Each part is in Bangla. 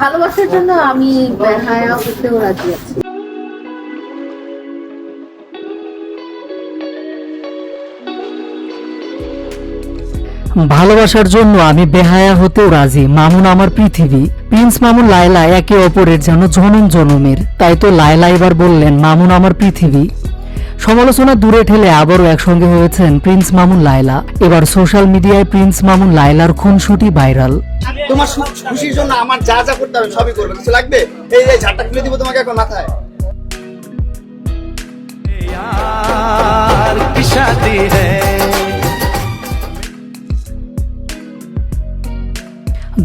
ভালোবাসার জন্য আমি বেহায়া হতেও রাজি আছি। ভালোবাসার জন্য আমি বেহায়া হতেও রাজি, মামুন আমার পৃথিবী। প্রিন্স মামুন লায়লা একে অপরের যেন জনম জনমের, তাই তো লায়লা এবার বললেন মামুন আমার পৃথিবী। সমালোচনা দূরে ঠেলে আবারও একসঙ্গে হয়েছেন প্রিন্স মামুন লায়লা। এবার সোশ্যাল মিডিয়ায় প্রিন্স মামুন লায়লার খুনসুটি ভাইরাল। তোমার খুশির জন্য আমার যা যা করতে হবে সবই করবে, কিছু লাগবে এই এই ঝাড়টা খুলে দিব তোমাকে এখন মাথায়।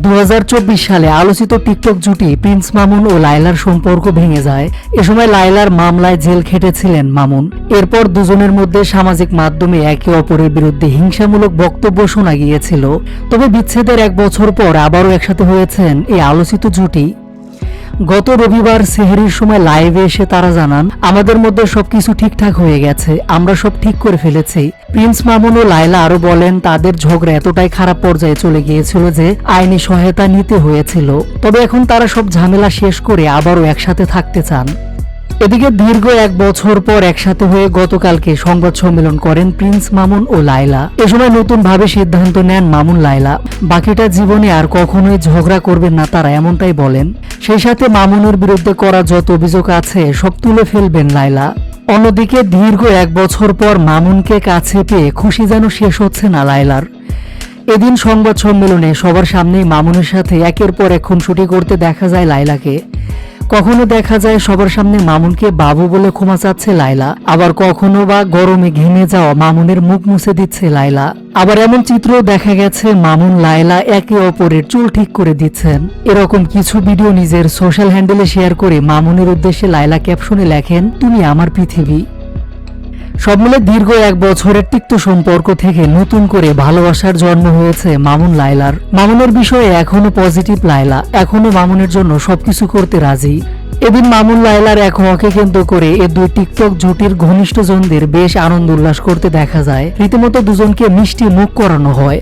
2024 সালে আলোচিত টিকটক জুটি প্রিন্স মামুন ও লায়লার সম্পর্ক ভেঙে যায়। এ সময় লায়লার মামলায় জেল খেটেছিলেন মামুন। এরপর দুজনের মধ্যে সামাজিক মাধ্যমে একে অপরের বিরুদ্ধে হিংসামূলক বক্তব্য শোনা গিয়েছিল। তবে বিচ্ছেদের 1 বছর পর আবারও একসাথে হয়েছেন এই আলোচিত জুটি। গত রবিবার সেহরির সময় লাইভে এসে তারা জানান, আমাদের মধ্যে সবকিছু ঠিকঠাক হয়ে গেছে, আমরা সব ঠিক করে ফেলেছি। প্রিন্স মামুন ও লায়লা আরো বলেন, তাদের ঝগড়া এতটাই খারাপ পর্যায়ে চলে গিয়েছিল যে আইনি সহায়তা নিতে হয়েছিল। তবে এখন তারা সব ঝামেলা শেষ করে আবারও একসাথে থাকতে চান। এদিকে দীর্ঘ 1 বছর পর একসাথে হয়ে গতকালকে সংবাদ সম্মেলন করেন প্রিন্স মামুন ও লায়লা। এ সময় নতুন ভাবে সিদ্ধান্ত নেন মামুন লায়লা, বাকিটা জীবনে আর কখনোই ঝগড়া করবেন না তারা, এমনটাই বলেন। সেই সাথে মামুনের বিরুদ্ধে করা যত অভিযোগ আছে সব তুলে ফেলবেন লায়লা। অন্যদিকে দীর্ঘ 1 বছর পর মামুনকে কাছে পেয়ে খুশি যেন শেষ হচ্ছে না লায়লার। এদিন সংবাদ সম্মেলনে সবার সামনেই মামুনের সাথে একের পর এক খুনসুটি করতে দেখা যায় লায়লাকে। কখনো দেখা যায় সবার সামনে মামুনকে বাবু বলে ক্ষমা চাচ্ছে লায়লা, আবার কখনো বা গরমে ঘেমে যাওয়া মামুনের মুখ মুছে দিচ্ছে লায়লা। আবার এমন চিত্রও দেখা গেছে মামুন লায়লা একে অপরের চুল ঠিক করে দিচ্ছেন। এরকম কিছু ভিডিও নিজের সোশ্যাল হ্যান্ডেলে শেয়ার করে মামুনের উদ্দেশ্যে লায়লা ক্যাপশনে লেখেন, তুমি আমার পৃথিবী। সব মিলে দীর্ঘ 1 বছরের তিক্ত সম্পর্ক থেকে নতুন করে ভালোবাসার জন্ম হয়েছে মামুন লায়লার। মামুনের বিষয়ে এখনো পজিটিভ লায়লা, এখনো মামুনের জন্য সবকিছু করতে রাজি। এদিন মামুন লায়লার এক হওয়াকে কেন্দ্র করে এই দুই টিকটক জুটির ঘনিষ্ঠজনদের বেশ আনন্দ উল্লাস করতে দেখা যায়। রীতিমতো দুজনকে মিষ্টি মুখ করানো হয়।